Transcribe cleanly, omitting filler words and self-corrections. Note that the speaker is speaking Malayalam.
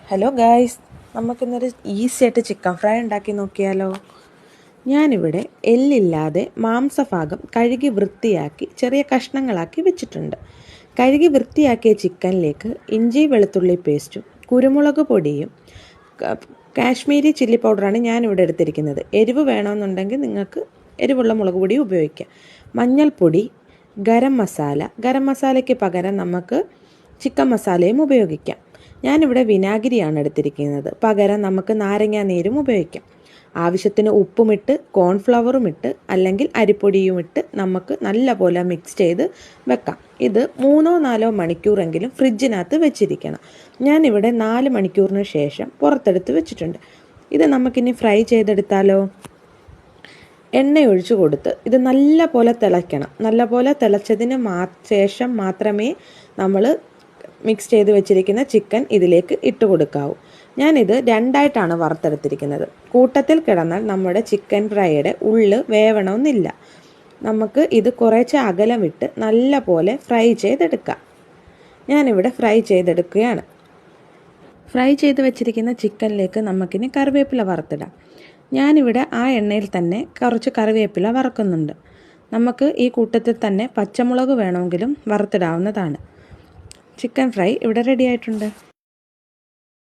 ഹലോ ഗായ്സ്, നമുക്കിന്നൊരു ഈസി ആയിട്ട് ചിക്കൻ ഫ്രൈ ഉണ്ടാക്കി നോക്കിയാലോ. ഞാനിവിടെ എല്ലില്ലാതെ മാംസഭാഗം കഴുകി വൃത്തിയാക്കി ചെറിയ കഷ്ണങ്ങളാക്കി വെച്ചിട്ടുണ്ട്. കഴുകി വൃത്തിയാക്കിയ ചിക്കനിലേക്ക് ഇഞ്ചി വെളുത്തുള്ളി പേസ്റ്റും കുരുമുളക് പൊടിയും കാശ്മീരി ചില്ലി പൗഡറാണ് ഞാനിവിടെ എടുത്തിരിക്കുന്നത്. എരിവ് വേണമെന്നുണ്ടെങ്കിൽ നിങ്ങൾക്ക് എരിവുള്ള മുളക് പൊടി ഉപയോഗിക്കാം. മഞ്ഞൾപ്പൊടി, ഗരം മസാലയ്ക്ക് പകരം നമുക്ക് ചിക്കൻ മസാലയും ഉപയോഗിക്കാം. ഞാനിവിടെ വിനാഗിരിയാണ് എടുത്തിരിക്കുന്നത്. പകരം നമുക്ക് നാരങ്ങാ നീരും ഉപയോഗിക്കാം. ആവശ്യത്തിന് ഉപ്പുമിട്ട് കോൺഫ്ലവറും ഇട്ട് അല്ലെങ്കിൽ അരിപ്പൊടിയും ഇട്ട് നമുക്ക് നല്ലപോലെ മിക്സ് ചെയ്ത് വെക്കാം. ഇത് 3-4 മണിക്കൂറെങ്കിലും ഫ്രിഡ്ജിനകത്ത് വെച്ചിരിക്കണം. ഞാനിവിടെ 4 മണിക്കൂറിന് ശേഷം പുറത്തെടുത്ത് വെച്ചിട്ടുണ്ട്. ഇത് നമുക്കിനി ഫ്രൈ ചെയ്തെടുത്താലോ. എണ്ണ ഒഴിച്ചു കൊടുത്ത് ഇത് നല്ലപോലെ തിളയ്ക്കണം. നല്ലപോലെ തിളച്ചതിന് ശേഷം മാത്രമേ നമ്മൾ മിക്സ് ചെയ്ത് വെച്ചിരിക്കുന്ന ചിക്കൻ ഇതിലേക്ക് ഇട്ട് കൊടുക്കാവൂ. ഞാനിത് 2ആയിട്ടാണ് വറുത്തെടുത്തിരിക്കുന്നത്. കൂട്ടത്തിൽ കിടന്നാൽ നമ്മുടെ ചിക്കൻ ഫ്രൈയുടെ ഉള്ള് വേവണമെന്നില്ല. നമുക്ക് ഇത് കുറച്ച് അകലം വിട്ട് നല്ല പോലെ ഫ്രൈ ചെയ്തെടുക്കാം. ഞാനിവിടെ ഫ്രൈ ചെയ്തെടുക്കുകയാണ്. ഫ്രൈ ചെയ്ത് വെച്ചിരിക്കുന്ന ചിക്കനിലേക്ക് നമുക്കിനി കറിവേപ്പില വറുത്തിടാം. ഞാനിവിടെ ആ എണ്ണയിൽ തന്നെ കുറച്ച് കറിവേപ്പില വറക്കുന്നുണ്ട്. നമുക്ക് ഈ കൂട്ടത്തിൽ തന്നെ പച്ചമുളക് വേണമെങ്കിലും വറുത്തിടാവുന്നതാണ്. ചിക്കൻ ഫ്രൈ ഇവിടെ റെഡി ആയിട്ടുണ്ട്.